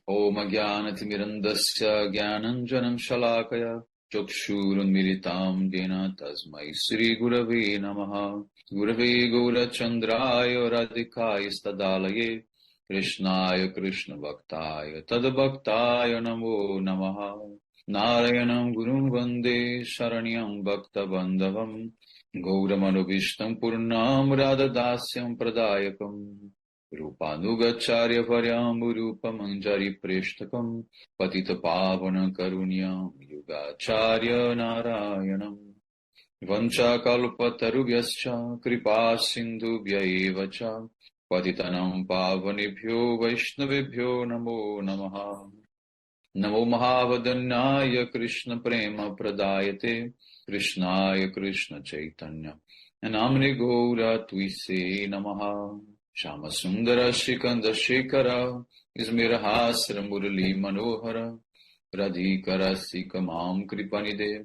Om Jnanatimirandasya Jnananjanam Shalakaya Chakshurunmilitam Jena Tasmai Sri Gurave Namaha Gurave Gaurachandraya Radhikaya Stadalaye Krishnaya Krishna Bhaktaya Tadabhaktaya Namo Namaha Narayanam Gurum Vande Sharanyam Bhakta Bandhavam Gauramanovishnam Purnam Radhadasyam Pradayakam Rupanugacharya Paryam Rupamanjari Preshtakam Patita Pavana Karunyam Yugacharya Narayanam Vancha Kalpatarubhyascha Kripa Sindhubhya Evacha Patitanam Pavanebhyo Vaishnavebhyo Namo Namaha Namo Mahavadanyaya Krishna Prema Pradayate Krishnaya Krishna Chaitanya Namne Gaura Twise Namaha Shama Sundara Shikanda Shekara Ismirahasra Murali Manohara Radhikara Sikamam Kripanide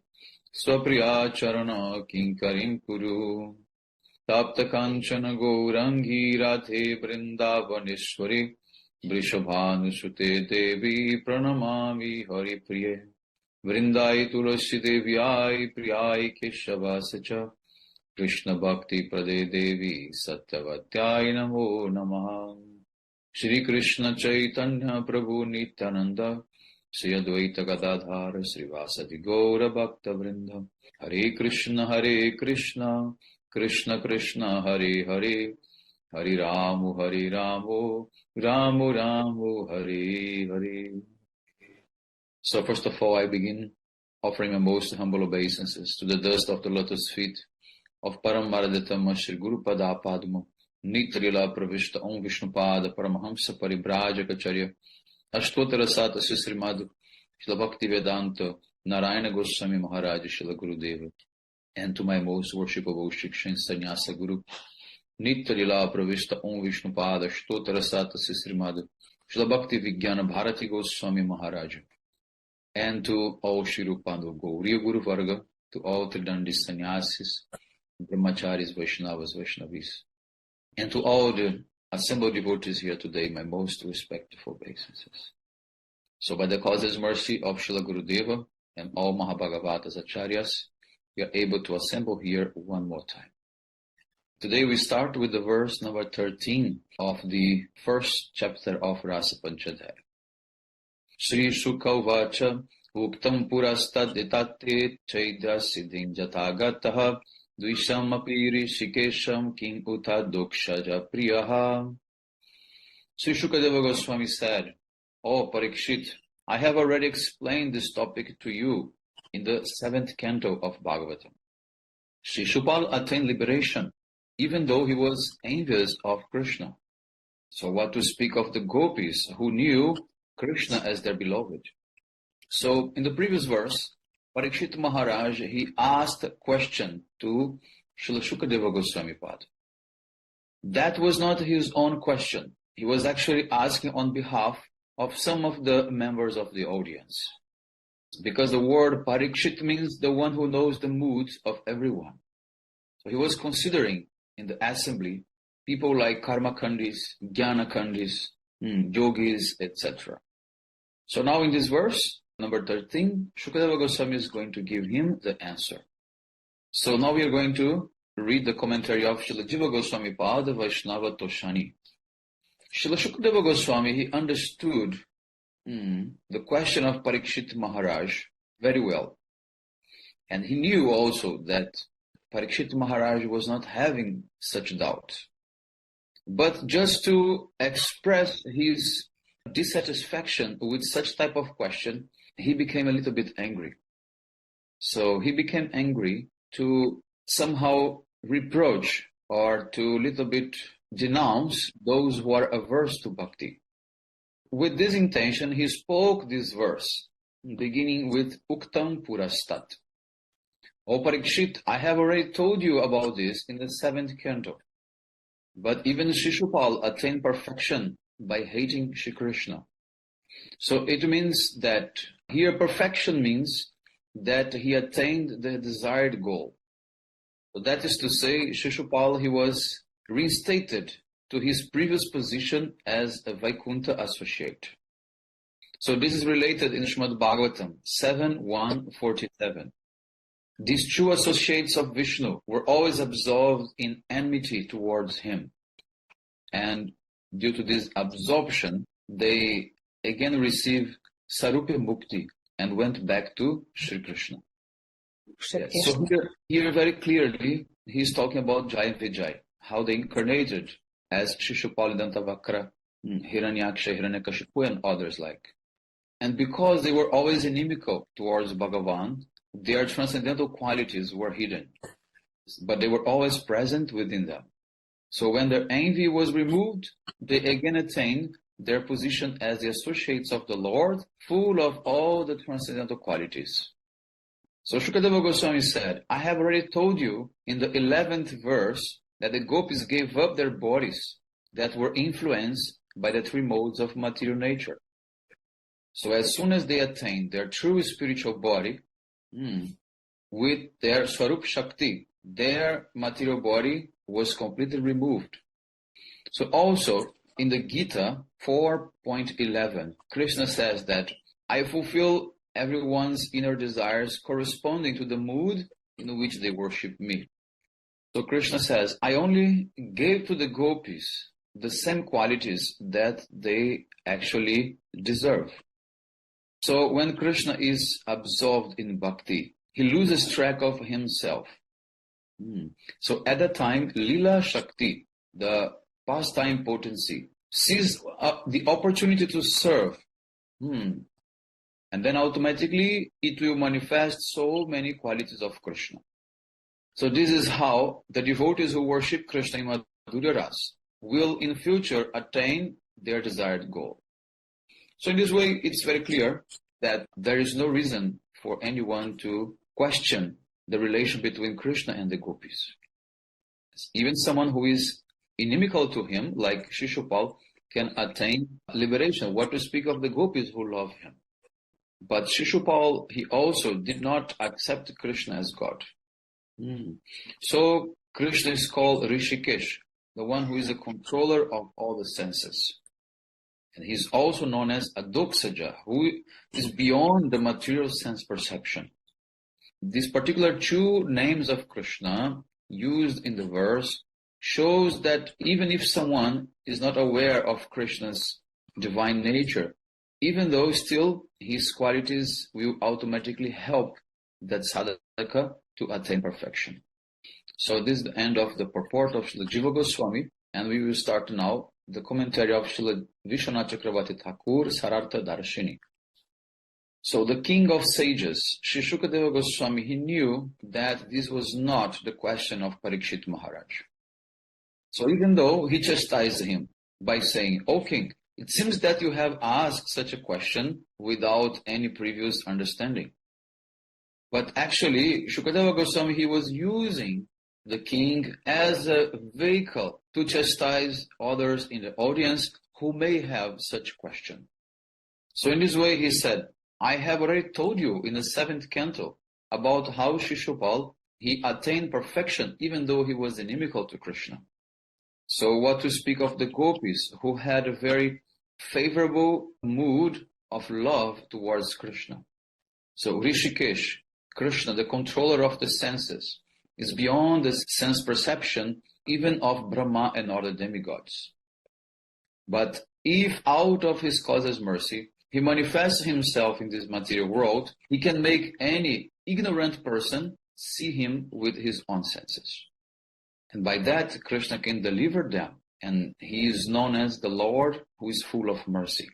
Swapriya Charana Kinkarim Kuru Tapta Kanchana Gourangi Radhe Vrindavaneshwari Vrishabhanusute Devi Pranamami Hari Priye Vrindai Tulasi Devyai Priyai Keshavascha Krishna Bhakti Prade Devi Satyavatyai Namo Namaha Shri Krishna Chaitanya Prabhu Nityananda Sri Advaita Gadadhara Srivasadi Gaura Bhakta Vrinda Hare Krishna Krishna Krishna Hare Hare Hare Ramu Ramu Ramu Hare Hare. So first of all I begin offering my most humble obeisances to the dust of the lotus feet of Paramaraditama Shri Guru Pada Padma Nitrila Pravishta Om Vishnupada Paramahamsa Paribrajacharya Ashtotara Sata Srimad Shila Bhakti Vedanta Narayana Goswami Maharaj Shila Gurudeva, and to my most worshipable Shikshan Sannyasa Guru Nitrila Pravishta Om Vishnupada Ashtotara Sata Srimad Shila Bhakti Vijnana Bharati Goswami Maharaj, and to all Shri Rupando Gauriya Guru Varga, to all Tridandi Sannyasis, Brahmacharis, Vaishnavas, Vaishnavis, and to all the assembled devotees here today, my most respectful obeisances. So by the causeless mercy of Srila Gurudeva and all Mahabhagavatas Acharyas, we are able to assemble here one more time. Today we start with the verse number 13 of the first chapter of Rasa Pancadhyayi. Sri Shuka Vacha Uktam Purastad Itate Chaidya Siddhin Jatagataha Dvisham Apiri Shikesham King Uta Dokshaja Priyaha. Sri Shukadeva Goswami said, "Oh Parikshit, I have already explained this topic to you in the 7th canto of Bhagavatam. Sri Shupal attained liberation even though he was envious of Krishna. So what to speak of the gopis who knew Krishna as their beloved?" So in the previous verse, Parikshit Maharaj, he asked a question to Srila Shukadeva Goswami Pad. That was not his own question. He was actually asking on behalf of some of the members of the audience. Because the word Parikshit means the one who knows the moods of everyone. So he was considering in the assembly people like Karma Kandis, Jnana Kandis, yogis, etc. So now in this verse, number 13, Shukadeva Goswami is going to give him the answer. So now we are going to read the commentary of Srila Jiva Goswami Pada Vaishnava Toshani. Srila Shukadeva Goswami, he understood the question of Parikshit Maharaj very well. And he knew also that Parikshit Maharaj was not having such doubt. But just to express his dissatisfaction with such type of question, he became a little bit angry. So he became angry to somehow reproach or to little bit denounce those who are averse to bhakti. With this intention, he spoke this verse, beginning with Uktam Purastat. O Parikshit, I have already told you about this in the 7th canto. But even Shishupal attained perfection by hating Shri Krishna. So it means that here perfection means that he attained the desired goal. So that is to say, Shishupal, he was reinstated to his previous position as a Vaikuntha associate. So this is related in Srimad Bhagavatam 7.147. These two associates of Vishnu were always absorbed in enmity towards him. And due to this absorption, they again received Sarupa Mukti and went back to Sri Krishna. Yes. So here very clearly, he's talking about Jai and Vijay, how they incarnated as Shishupal, Dantavakra, Hiranyaksha, Hiranyakashipu, and others like. And because they were always inimical towards Bhagavan, their transcendental qualities were hidden, but they were always present within them. So when their envy was removed, they again attained their position as the associates of the Lord, full of all the transcendental qualities. So Shukadeva Goswami said, I have already told you in the 11th verse that the gopis gave up their bodies that were influenced by the three modes of material nature. So as soon as they attained their true spiritual body, with their Swarup Shakti, their material body was completely removed. So also in the Gita 4.11, Krishna says that I fulfill everyone's inner desires corresponding to the mood in which they worship me. So Krishna says, I only gave to the gopis the same qualities that they actually deserve. So when Krishna is absorbed in bhakti, he loses track of himself. So at that time, Lila Shakti, the pastime potency, sees the opportunity to serve. And then automatically it will manifest so many qualities of Krishna. So this is how the devotees who worship Krishna in Madhurya Rasa will in future attain their desired goal. So in this way, it's very clear that there is no reason for anyone to question the relation between Krishna and the gopis. Even someone who is inimical to him, like Shishupal, can attain liberation. What to speak of the gopis who love him? But Shishupal, he also did not accept Krishna as God. So Krishna is called Rishikesh, the one who is the controller of all the senses. And he's also known as Adoksaja, who is beyond the material sense perception. These particular two names of Krishna used in the verse shows that even if someone is not aware of Krishna's divine nature, even though still his qualities will automatically help that sadhaka to attain perfection. So this is the end of the purport of Srila Jiva Goswami, and we will start now the commentary of Srila Vishwanath Chakravarti Thakur, Sarartha Darshini. So the king of sages, Sri Shukadeva Goswami, he knew that this was not the question of Parikshit Maharaj. So even though he chastised him by saying, O king, it seems that you have asked such a question without any previous understanding. But actually, Shukadeva Goswami, he was using the king as a vehicle to chastise others in the audience who may have such question. So in this way, he said, I have already told you in the 7th canto about how Shishupal, he attained perfection even though he was inimical to Krishna. So what to speak of the gopis who had a very favorable mood of love towards Krishna. So Rishikesh, Krishna, the controller of the senses, is beyond the sense perception even of Brahma and other demigods. But if out of his causeless mercy, he manifests himself in this material world, he can make any ignorant person see him with his own senses. And by that, Krishna can deliver them, and he is known as the Lord who is full of mercy.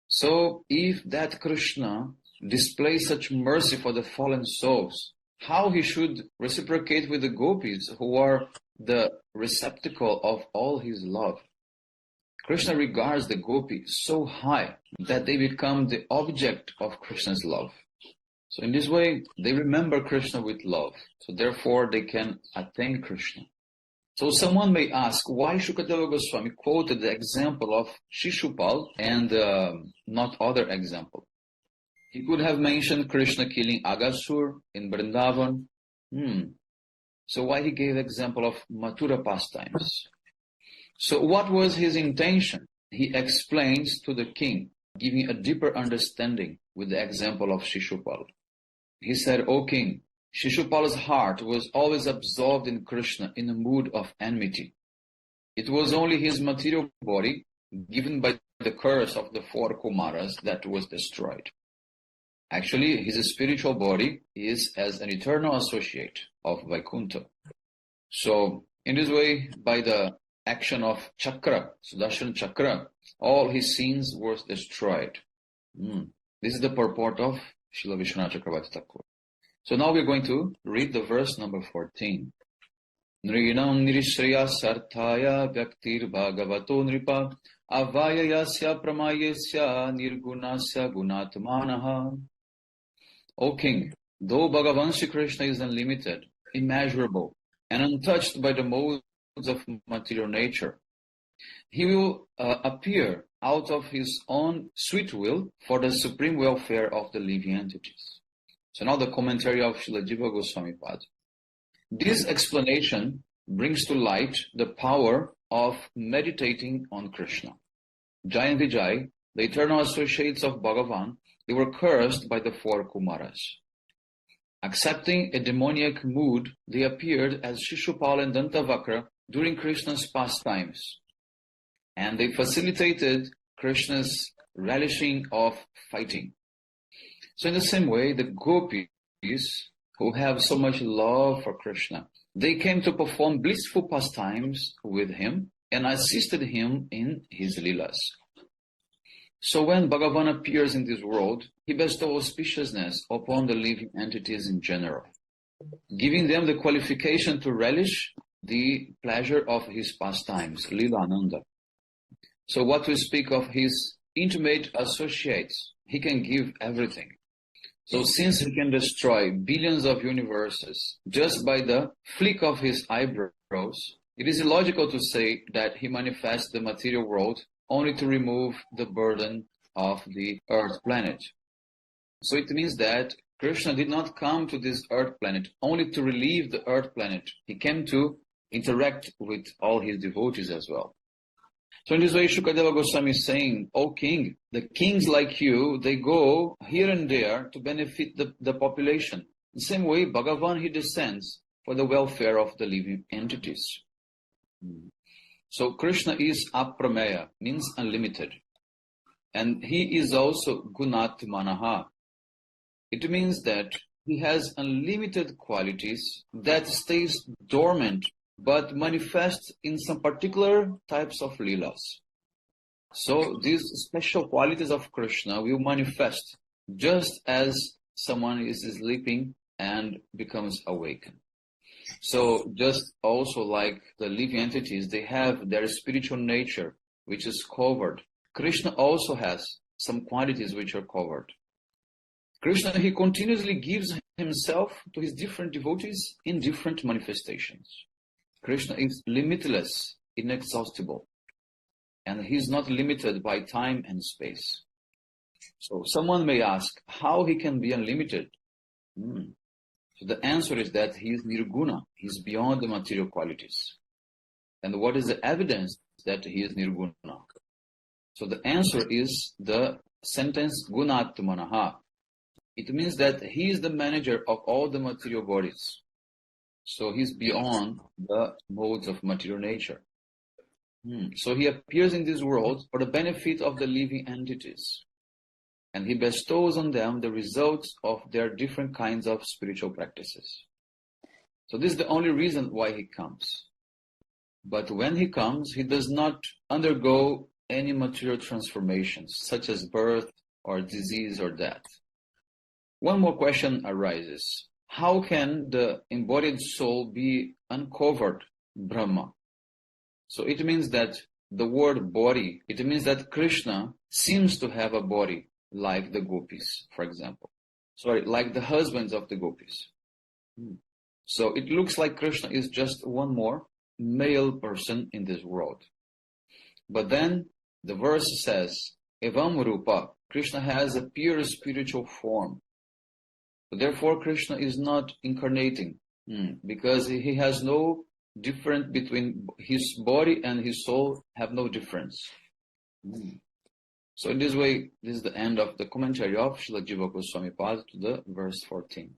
So if that Krishna displays such mercy for the fallen souls, how he should reciprocate with the gopis who are the receptacle of all his love? Krishna regards the gopis so high that they become the object of Krishna's love. So in this way, they remember Krishna with love. So therefore, they can attain Krishna. So someone may ask, why Shukadeva Goswami quoted the example of Shishupal and not other example? He could have mentioned Krishna killing Agasur in Vrindavan. So why he gave the example of Mathura pastimes? So what was his intention? He explains to the king giving a deeper understanding with the example of Shishupal. He said, O king, Shishupal's heart was always absorbed in Krishna in a mood of enmity. It was only his material body, given by the curse of the 4 Kumaras, that was destroyed. Actually, his spiritual body is as an eternal associate of Vaikuntha. So, in this way, by the action of Chakra, Sudarshan Chakra, all his sins were destroyed. This is the purport of Srila Vishwanath Chakravarti Thakur. So now we're going to read the verse number 14. Nrinam nirishriya sarthaya vyaktir bhagavato nripa avayayasya pramayesya nirgunasya gunatmanaha. O king, though Bhagavan Shri Krishna is unlimited, immeasurable, and untouched by the modes of material nature, he will appear out of his own sweet will for the supreme welfare of the living entities. So now the commentary of Srila Jiva Goswami Pad. This explanation brings to light the power of meditating on Krishna. Jai and Vijay, the eternal associates of Bhagavan, they were cursed by the 4 Kumaras. Accepting a demoniac mood, they appeared as Shishupal and Dantavakra during Krishna's pastimes. And they facilitated Krishna's relishing of fighting. So in the same way, the gopis, who have so much love for Krishna, they came to perform blissful pastimes with him and assisted him in his leelas. So when Bhagavan appears in this world, he bestows auspiciousness upon the living entities in general, giving them the qualification to relish the pleasure of his pastimes, Lila Ananda. So what we speak of his intimate associates, he can give everything. So since he can destroy billions of universes just by the flick of his eyebrows, it is illogical to say that he manifests the material world only to remove the burden of the earth planet. So it means that Krishna did not come to this earth planet only to relieve the earth planet. He came to interact with all his devotees as well. So in this way, Shukadeva Goswami is saying, O king, the kings like you, they go here and there to benefit the population. In the same way, Bhagavan, he descends for the welfare of the living entities. So Krishna is aprameya, means unlimited. And he is also gunatmanaha. It means that he has unlimited qualities that stays dormant but manifests in some particular types of leelas. So these special qualities of Krishna will manifest just as someone is sleeping and becomes awakened. So just also like the living entities, they have their spiritual nature, which is covered. Krishna also has some qualities which are covered. Krishna, he continuously gives himself to his different devotees in different manifestations. Krishna is limitless, inexhaustible, and he is not limited by time and space. So someone may ask how he can be unlimited. So the answer is that he is nirguna, he is beyond the material qualities. And what is the evidence that he is nirguna? So the answer is the sentence gunatmanaha. It means that he is the manager of all the material bodies. So he's beyond the modes of material nature. So he appears in this world for the benefit of the living entities. And he bestows on them the results of their different kinds of spiritual practices. So this is the only reason why he comes. But when he comes, he does not undergo any material transformations, such as birth or disease or death. One more question arises. How can the embodied soul be uncovered Brahma? So it means that the word body, it means that Krishna seems to have a body like the gopis, for example. Like the husbands of the gopis. So it looks like Krishna is just one more male person in this world. But then the verse says, Evam Rupa, Krishna has a pure spiritual form. Therefore, Krishna is not incarnating because he has no difference between his body and his soul, have no difference. So in this way, this is the end of the commentary of Srila Jiva Goswami Pad to the verse 14.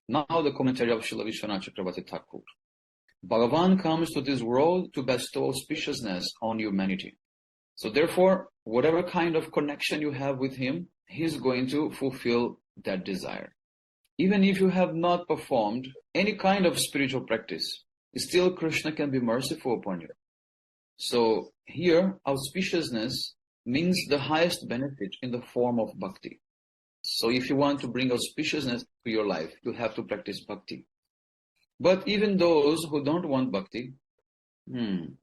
Now the commentary of Srila Vishwanath Chakravarti Thakur. Bhagavan comes to this world to bestow auspiciousness on humanity. So therefore, whatever kind of connection you have with him, he's going to fulfill that desire. Even if you have not performed any kind of spiritual practice, still Krishna can be merciful upon you. So here, auspiciousness means the highest benefit in the form of bhakti. So if you want to bring auspiciousness to your life, you have to practice bhakti. But even those who don't want bhakti,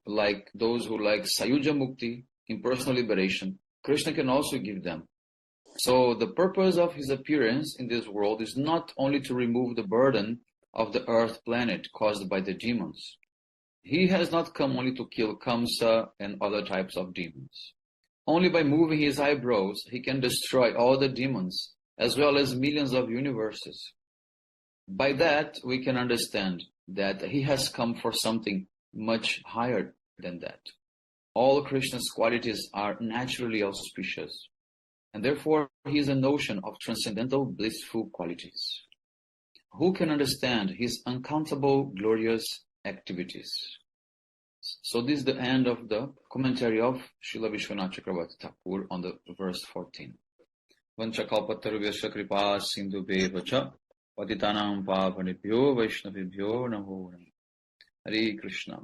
like those who like Sayuja Mukti, impersonal liberation, Krishna can also give them. So the purpose of his appearance in this world is not only to remove the burden of the earth planet caused by the demons. He has not come only to kill Kamsa and other types of demons. Only by moving his eyebrows, he can destroy all the demons, as well as millions of universes. By that, we can understand that he has come for something much higher than that. All Krishna's qualities are naturally auspicious, and therefore he is a notion of transcendental blissful qualities. Who can understand his uncountable glorious activities? So this is the end of the commentary of Srila Vishwanath Chakravarti Thakur on the verse 14. Vanchakalpatarubhyasya kripa sindhubheva cha patitanam pavanebhyo vaishnavibhyo namo namo. Hare Krishna.